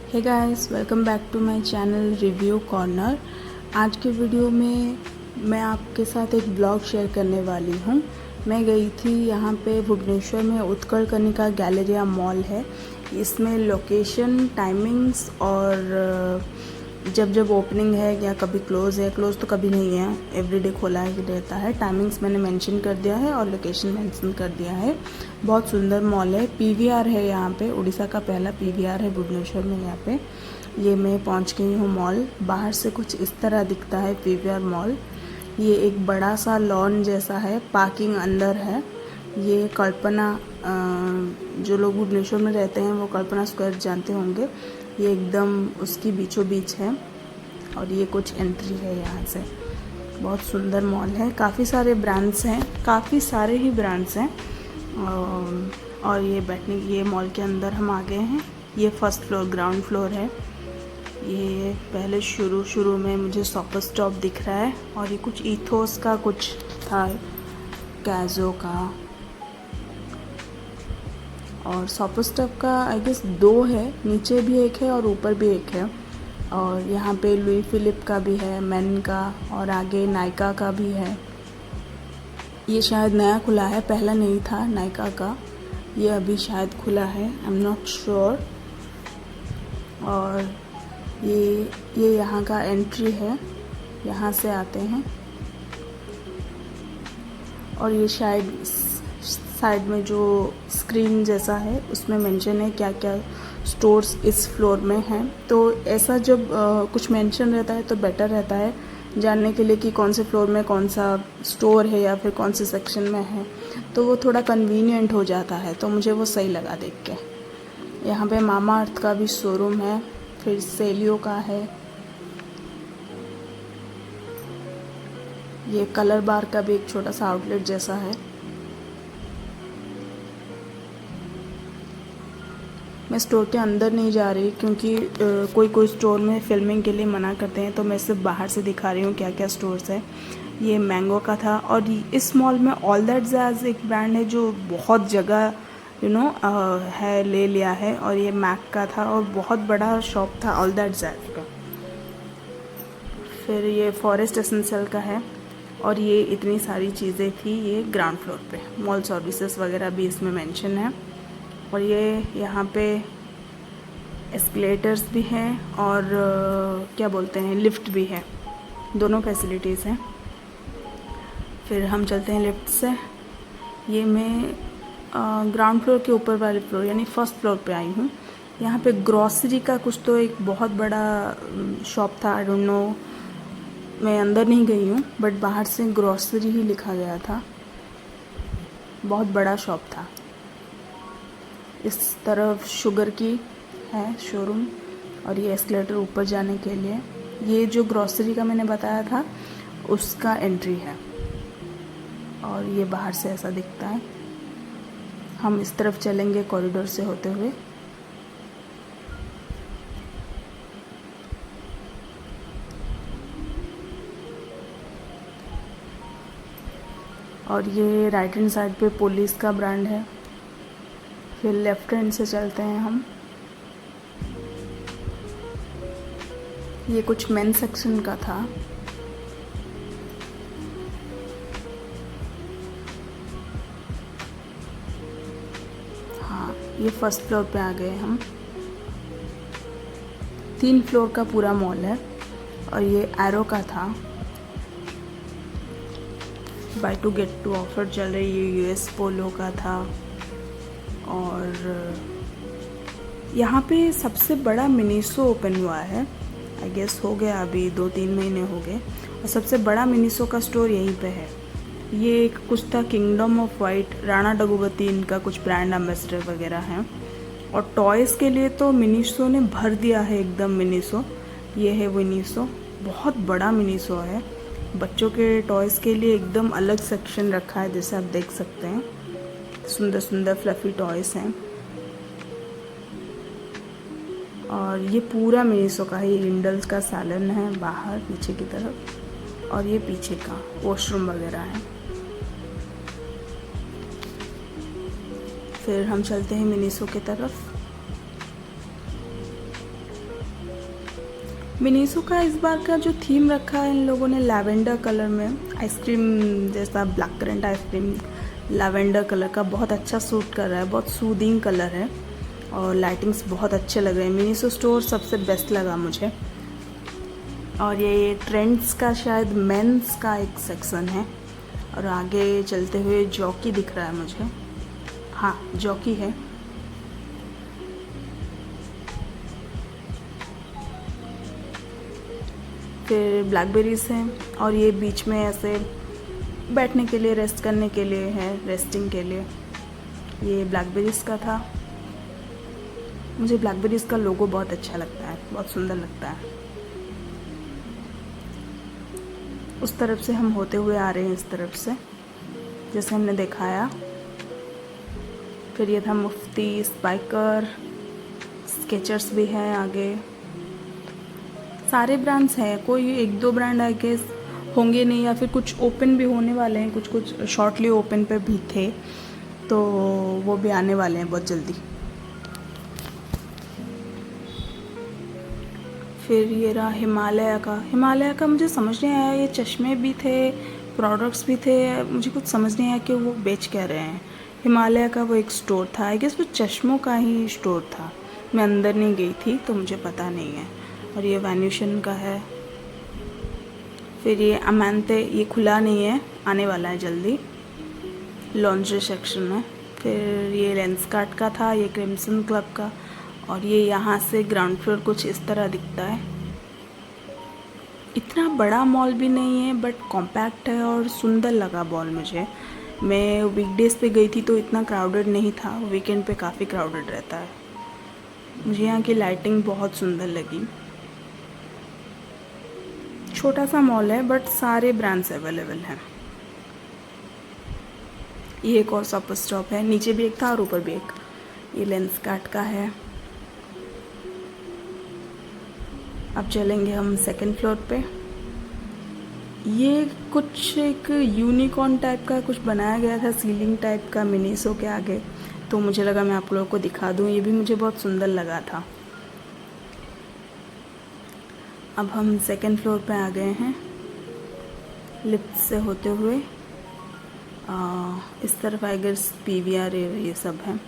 Hey guys, welcome back to my channel review corner. आज के video में मैं आपके साथ एक ब्लॉग शेयर करने वाली हूँ। मैं गई थी यहाँ पे भुवनेश्वर में उत्कल कनिका गैलेरिया मॉल है। इसमें लोकेशन, टाइमिंग्स और जब जब ओपनिंग है या कभी क्लोज़ है। क्लोज़ तो कभी नहीं है, एवरीडे खोला ही रहता है। टाइमिंग्स मैंने मेंशन कर दिया है और लोकेशन मेंशन कर दिया है। बहुत सुंदर मॉल है। पीवीआर है यहाँ पे, उड़ीसा का पहला पीवीआर है भुवनेश्वर में। यहाँ पे ये मैं पहुँच गई हूँ मॉल। बाहर से कुछ इस तरह दिखता है पीवीआर मॉल। ये एक बड़ा सा लॉन जैसा है, पार्किंग अंदर है। ये कल्पना, जो लोग भुवनेश्वर में रहते हैं वो कल्पना स्क्वायर जानते होंगे। ये एकदम उसकी बीचों बीच है और ये कुछ एंट्री है यहाँ से। बहुत सुंदर मॉल है, काफ़ी सारे ब्रांड्स हैं, काफ़ी सारे ही ब्रांड्स हैं। और ये बैठने, ये मॉल के अंदर हम आ गए हैं। ये फर्स्ट फ्लोर, ग्राउंड फ्लोर है। ये पहले शुरू में मुझे शॉपर स्टॉप दिख रहा है और ये कुछ इथोस का कुछ था, कैज़ो का। और शॉपर स्टॉप का आई गेस 2 है, नीचे भी एक है और ऊपर भी एक है। और यहाँ पे लुई फिलिप का भी है, मेन का, और आगे नायका का भी है। ये शायद नया खुला है, पहला नहीं था नायका का। ये अभी शायद खुला है, आई एम नॉट श्योर। और ये यहाँ का एंट्री है, यहाँ से आते हैं। और ये शायद साइड में जो स्क्रीन जैसा है उसमें मेंशन है क्या क्या स्टोर्स इस फ्लोर में हैं। तो ऐसा जब कुछ मेंशन रहता है तो बेटर रहता है जानने के लिए कि कौन से फ्लोर में कौन सा स्टोर है या फिर कौन से सेक्शन में है, तो वो थोड़ा कन्वीनियंट हो जाता है। तो मुझे वो सही लगा देख के। यहाँ पे मामा अर्थ का भी शोरूम है, फिर सेलियो का है। ये कलर बार का भी एक छोटा सा आउटलेट जैसा है। मैं स्टोर के अंदर नहीं जा रही क्योंकि कोई स्टोर में फिल्मिंग के लिए मना करते हैं, तो मैं सिर्फ बाहर से दिखा रही हूँ क्या क्या स्टोर्स है। ये मैंगो का था। और इस मॉल में ऑल दैट जैज़ एक ब्रांड है जो बहुत जगह है, ले लिया है। और ये मैक का था और बहुत बड़ा शॉप था ऑल दैट जैज़ का। फिर ये फॉरेस्ट एसेंशियल का है। और ये इतनी सारी चीज़ें थी ये ग्राउंड फ्लोर पे। मॉल सर्विसेज वगैरह भी इसमें मेंशन है। और ये यहाँ पे एस्केलेटर्स भी हैं और क्या बोलते हैं, लिफ्ट भी है। दोनों फैसिलिटीज़ हैं। फिर हम चलते हैं लिफ्ट से। ये मैं ग्राउंड फ्लोर के ऊपर वाले फ्लोर यानी फर्स्ट फ्लोर पे आई हूँ। यहाँ पे ग्रॉसरी का कुछ तो एक बहुत बड़ा शॉप था, आई डोंट नो, मैं अंदर नहीं गई हूँ, बट बाहर से ग्रॉसरी ही लिखा गया था। बहुत बड़ा शॉप था। इस तरफ शुगर की है शोरूम और ये एस्केलेटर ऊपर जाने के लिए। ये जो ग्रॉसरी का मैंने बताया था उसका एंट्री है। और ये बाहर से ऐसा दिखता है। हम इस तरफ चलेंगे कॉरिडोर से होते हुए। और ये राइट हैंड साइड पे पुलिस का ब्रांड है। फिर लेफ्ट हैंड से चलते हैं हम। ये कुछ मेन सेक्शन का था। हाँ, ये फर्स्ट फ्लोर पे आ गए हम। 3 फ्लोर का पूरा मॉल है। और ये एरो का था, buy two get two offer चल रही। ये यूएस पोलो का था। और यहाँ पे सबसे बड़ा मिनीसो ओपन हुआ है, आई गेस हो गया अभी 2-3 महीने हो गए। और सबसे बड़ा मिनीसो का स्टोर यहीं पे है। ये एक कुछ था किंगडम ऑफ वाइट, राणा डगुवती इनका कुछ ब्रांड एम्बेसडर वगैरह हैं। और टॉयज़ के लिए तो मिनीसो ने भर दिया है एकदम। मिनीसो, ये है मिनीसो, बहुत बड़ा मिनीसो है। बच्चों के टॉयज़ के लिए एकदम अलग सेक्शन रखा है, जैसे आप देख सकते हैं। सुंदर सुंदर फ्लफी टॉयज़ हैं। और ये पूरा मिनीसो का है। ये लिंडल्स का सैलन है बाहर नीचे की तरफ, और ये पीछे का वॉशरूम वगैरह है। फिर हम चलते हैं मिनीसो की तरफ। मिनीसो का इस बार का जो थीम रखा है इन लोगों ने लैवेंडर कलर में, आइसक्रीम जैसा black currant ice cream lavender colour का बहुत अच्छा सूट कर रहा है, बहुत सूदिंग कलर है और लाइटिंग्स बहुत अच्छे लग रहे हैं। मिनीसो स्टोर सबसे बेस्ट लगा मुझे। और ये ट्रेंड्स का शायद मेंस का एक सेक्शन है और आगे चलते हुए जॉकी दिख रहा है मुझे, हाँ जॉकी है। फिर ब्लैकबेरीज हैं और ये बीच में ऐसे बैठने के लिए, रेस्ट करने के लिए है, रेस्टिंग के लिए। ये ब्लैकबेरीज का था। मुझे ब्लैकबेरीज का लोगो बहुत अच्छा लगता है, बहुत सुंदर लगता है। उस तरफ से हम होते हुए आ रहे हैं, इस तरफ से जैसे हमने दिखाया। फिर ये था मुफ्ती, स्पाइकर, स्केचर्स भी हैं आगे, सारे ब्रांड्स हैं। कोई एक दो ब्रांड आई गेस होंगे नहीं, या फिर कुछ ओपन भी होने वाले हैं, कुछ शॉर्टली ओपन पे भी थे, तो वो भी आने वाले हैं बहुत जल्दी। फिर ये रहा हिमालय का मुझे समझ नहीं आया, ये चश्मे भी थे, प्रोडक्ट्स भी थे, मुझे कुछ समझ नहीं आया कि वो बेच क्या रहे हैं। हिमालय का वो एक स्टोर था, आई गेस वो चश्मों का ही स्टोर था। मैं अंदर नहीं गई थी तो मुझे पता नहीं है। और ये वैन्यूशन का है। फिर ये अमांते, ये खुला नहीं है, आने वाला है जल्दी, लॉन्ड्री सेक्शन में। फिर ये लेंसकार्ट का था, ये क्रिम्सन क्लब का। और ये यहाँ से ग्राउंड फ्लोर कुछ इस तरह दिखता है। इतना बड़ा मॉल भी नहीं है बट कॉम्पैक्ट है और सुंदर लगा मॉल मुझे। मैं वीकडेज़ पे गई थी तो इतना क्राउडेड नहीं था, वीकेंड पे काफ़ी क्राउडेड रहता है। मुझे यहाँ की लाइटिंग बहुत सुंदर लगी। छोटा सा मॉल है बट सारे ब्रांड्स अवेलेबल हैं। ये एक और शॉप स्टॉप है, नीचे भी एक था और ऊपर भी एक। ये लेंसकार्ट का है। अब चलेंगे हम सेकंड फ्लोर पे। ये कुछ एक यूनिकॉर्न टाइप का कुछ बनाया गया था, सीलिंग टाइप का मिनीसो के आगे, तो मुझे लगा मैं आप लोगों को दिखा दूँ। ये भी मुझे बहुत सुंदर लगा था। अब हम सेकंड फ्लोर पे आ गए हैं लिफ्ट से होते हुए। इस तरफ आई गेस पीवीआर ये सब है।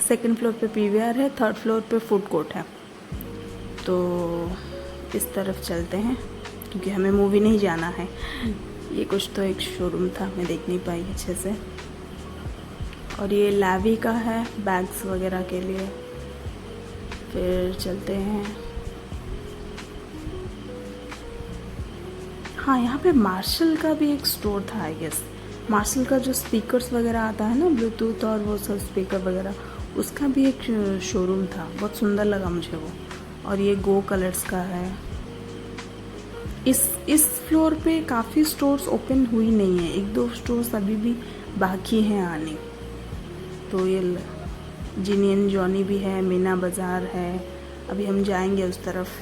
सेकंड फ्लोर पे पीवीआर है, थर्ड फ्लोर पे फूड कोर्ट है। तो इस तरफ चलते हैं क्योंकि हमें मूवी नहीं जाना है। ये कुछ तो एक शोरूम था, मैं देख नहीं पाई अच्छे से। और ये लावी का है, बैग्स वगैरह के लिए। फिर चलते हैं, हाँ यहाँ पे मार्शल का भी एक स्टोर था आई गेस। मार्शल का जो स्पीकर्स वगैरह आता है ना, ब्लूटूथ और वो सब स्पीकर वगैरह, उसका भी एक शोरूम था, बहुत सुंदर लगा मुझे वो। और ये गो कलर्स का है। इस फ्लोर पे काफ़ी स्टोर्स ओपन हुई नहीं है, एक दो स्टोर्स अभी भी बाकी हैं आने। तो ये जिनियन जॉनी भी है, मीना बाज़ार है, अभी हम जाएंगे उस तरफ।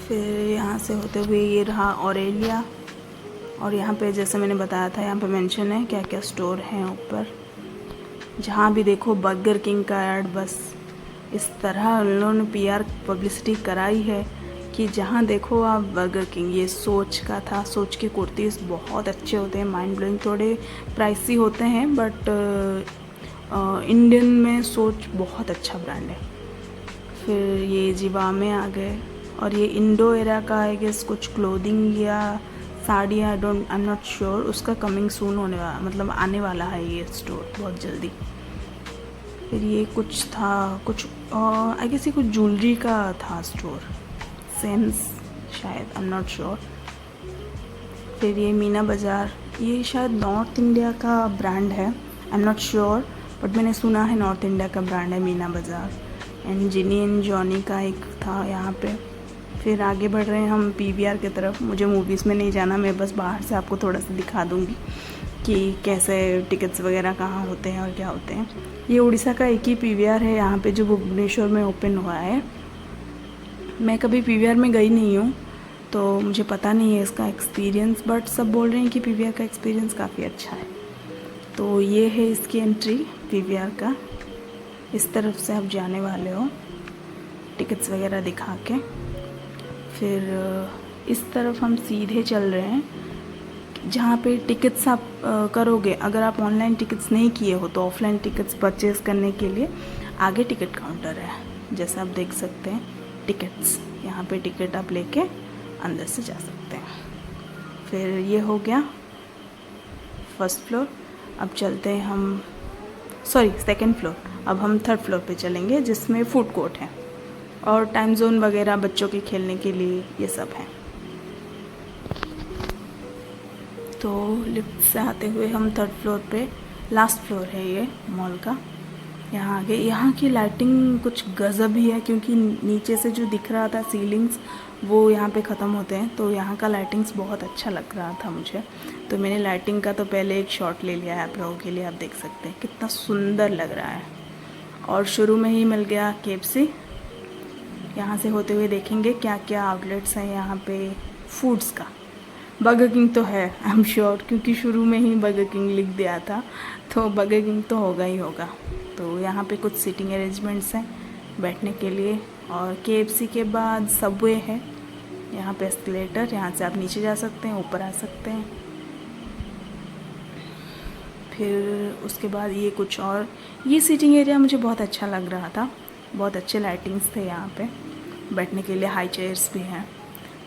फिर यहाँ से होते हुए ये रहा ऑरेलिया। और यहाँ पे जैसे मैंने बताया था, यहाँ पे मेंशन है क्या क्या स्टोर हैं ऊपर। जहाँ भी देखो बर्गर किंग का ऐड, बस इस तरह उन लोगों ने पीआर पब्लिसिटी कराई है कि जहाँ देखो आप बर्गर किंग। ये सोच का था, सोच के कुर्तीज़ बहुत अच्छे होते हैं, माइंड ब्लोइंग। थोड़े प्राइसी होते हैं बट इंडियन में सोच बहुत अच्छा ब्रांड है। फिर ये जिवामे आ गए। और ये इंडो एरा का आई गेस कुछ क्लोथिंग या sari, I am not sure, उसका कमिंग सून होने वाला, मतलब आने वाला है ये स्टोर बहुत जल्दी। फिर ये कुछ था, कुछ आई गेस ये कुछ ज्वेलरी का था स्टोर, सेंस शायद, आई एम नॉट श्योर। फिर ये मीना बाज़ार, ये शायद नॉर्थ इंडिया का ब्रांड है, I am not sure but मैंने सुना है नॉर्थ इंडिया का ब्रांड है मीना बाज़ार। एंड जिनी एंड जॉनी का एक था यहाँ पे। फिर आगे बढ़ रहे हैं हम पीवीआर की तरफ। मुझे मूवीज़ में नहीं जाना, मैं बस बाहर से आपको थोड़ा सा दिखा दूँगी कि कैसे टिकट्स वगैरह कहाँ होते हैं और क्या होते हैं। ये उड़ीसा का एक ही पीवीआर है यहाँ पे जो भुवनेश्वर में ओपन हुआ है। मैं कभी पीवीआर में गई नहीं हूँ तो मुझे पता नहीं है इसका एक्सपीरियंस, बट सब बोल रहे हैं कि पीवीआर का एक्सपीरियंस काफ़ी अच्छा है। तो ये है इसकी एंट्री पीवीआर का। इस तरफ से आप जाने वाले हो टिकट्स वगैरह दिखा के। फिर इस तरफ हम सीधे चल रहे हैं जहाँ पे टिकट्स आप करोगे। अगर आप ऑनलाइन टिकट्स नहीं किए हो तो ऑफलाइन टिकट्स परचेज़ करने के लिए आगे टिकट काउंटर है, जैसा आप देख सकते हैं टिकट्स। यहाँ पे टिकट आप लेके अंदर से जा सकते हैं। फिर ये हो गया फर्स्ट फ्लोर। अब चलते हैं हम सेकंड फ्लोर। अब हम थर्ड फ्लोर पे चलेंगे जिसमें फूड कोर्ट है और टाइम जोन वगैरह बच्चों के खेलने के लिए ये सब है। तो लिफ्ट से आते हुए हम थर्ड फ्लोर पे, लास्ट फ्लोर है ये मॉल का। यहाँ आगे यहाँ की लाइटिंग कुछ गज़ब ही है, क्योंकि नीचे से जो दिख रहा था सीलिंग्स वो यहाँ पे ख़त्म होते हैं, तो यहाँ का लाइटिंग्स बहुत अच्छा लग रहा था मुझे। तो मैंने लाइटिंग का तो पहले एक शॉट ले लिया है आप लोगों के लिए। आप देख सकते हैं कितना सुंदर लग रहा है। और शुरू में ही मिल गया KFC। यहाँ से होते हुए देखेंगे क्या क्या आउटलेट्स हैं यहाँ पे फूड्स का। बर्गर किंग तो है आई एम श्योर, क्योंकि शुरू में ही बर्गर किंग लिख दिया था, तो बर्गर किंग तो होगा ही होगा। तो यहाँ पे कुछ सीटिंग अरेंजमेंट्स हैं बैठने के लिए। और KFC के बाद सबवे है, यहाँ पे एस्केलेटर, यहाँ से आप नीचे जा सकते हैं, ऊपर आ सकते हैं। फिर उसके बाद ये कुछ और, ये सीटिंग एरिया मुझे बहुत अच्छा लग रहा था। बहुत अच्छे लाइटिंग्स थे यहाँ पे बैठने के लिए, हाई चेयर्स भी हैं।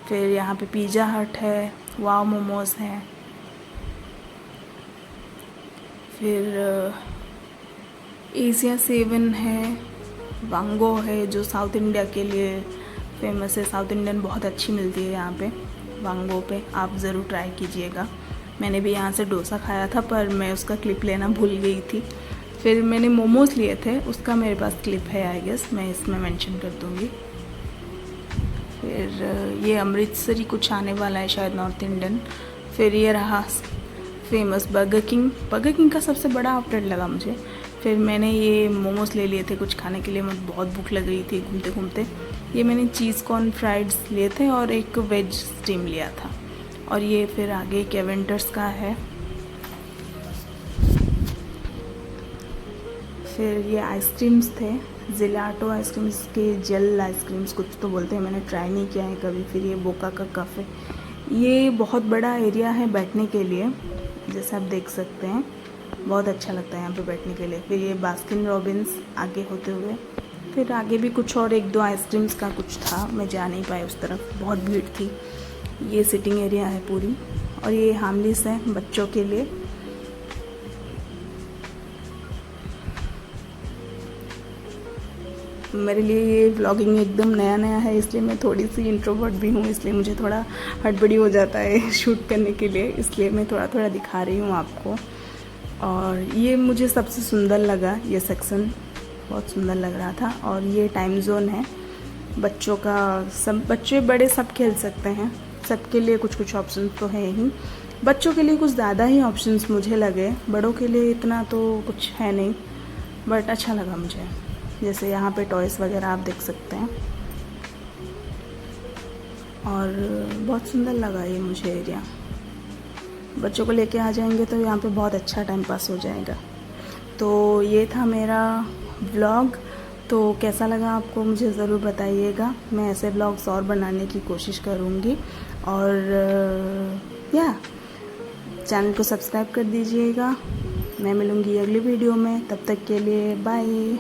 फिर यहाँ पे पिज़्ज़ा हट है, वाव मोमोज़ हैं। फिर एशिया 7 है, वांगो है जो साउथ इंडिया के लिए फेमस है। साउथ इंडियन बहुत अच्छी मिलती है यहाँ पे वांगो पे, आप ज़रूर ट्राई कीजिएगा। मैंने भी यहाँ से डोसा खाया था पर मैं उसका क्लिप लेना भूल गई थी। फिर मैंने मोमोज़ लिए थे, उसका मेरे पास क्लिप है आई गेस, मैं इसमें मेंशन कर दूँगी। फिर ये अमृतसरी कुछ आने वाला है शायद, नॉर्थ इंडियन। फिर ये रहा famous burger king. Burger king का सबसे बड़ा आउटलेट लगा मुझे। फिर मैंने ये मोमोज़ ले लिए थे कुछ खाने के लिए, मुझे बहुत भूख लग रही थी घूमते घूमते। ये मैंने चीज़ कॉर्न फ्राइड्स लिए थे और एक वेज स्टीम लिया था। और ये फिर आगे कैवेंटर्स का है। फिर ये आइसक्रीम्स थे, जिलाटो आइसक्रीम्स के जेल आइसक्रीम्स कुछ तो बोलते हैं, मैंने ट्राई नहीं किया है कभी। फिर ये बोका का कैफ़े। ये बहुत बड़ा एरिया है बैठने के लिए, जैसे आप देख सकते हैं, बहुत अच्छा लगता है यहाँ पे बैठने के लिए। फिर ये बास्किन रॉबिन्स आगे होते हुए, फिर आगे भी कुछ और एक दो आइसक्रीम्स का कुछ था, मैं जा नहीं पाई उस तरफ, बहुत भीड़ थी। ये सिटिंग एरिया है पूरी। और ये हार्मलेस है बच्चों के लिए। मेरे लिए ये व्लॉगिंग एकदम नया नया है, इसलिए मैं थोड़ी सी इंट्रोवर्ट भी हूँ, इसलिए मुझे थोड़ा हड़बड़ी हो जाता है शूट करने के लिए, इसलिए मैं थोड़ा थोड़ा दिखा रही हूँ आपको। और ये मुझे सबसे सुंदर लगा, ये सेक्शन बहुत सुंदर लग रहा था। और ये टाइम जोन है बच्चों का, सब बच्चे बड़े सब खेल सकते हैं, सबके लिए कुछ कुछ ऑप्शन तो है ही। बच्चों के लिए कुछ ज़्यादा ही ऑप्शंस मुझे लगे, बड़ों के लिए इतना तो कुछ है नहीं, बट अच्छा लगा मुझे। जैसे यहाँ पे टॉयज़ वगैरह आप देख सकते हैं, और बहुत सुंदर लगा ये मुझे एरिया। बच्चों को लेके आ जाएंगे तो यहाँ पे बहुत अच्छा टाइम पास हो जाएगा। तो ये था मेरा व्लॉग। तो कैसा लगा आपको मुझे ज़रूर बताइएगा, मैं ऐसे व्लॉग्स और बनाने की कोशिश करूँगी। और या चैनल को सब्सक्राइब कर दीजिएगा। मैं मिलूँगी अगली वीडियो में, तब तक के लिए बाय।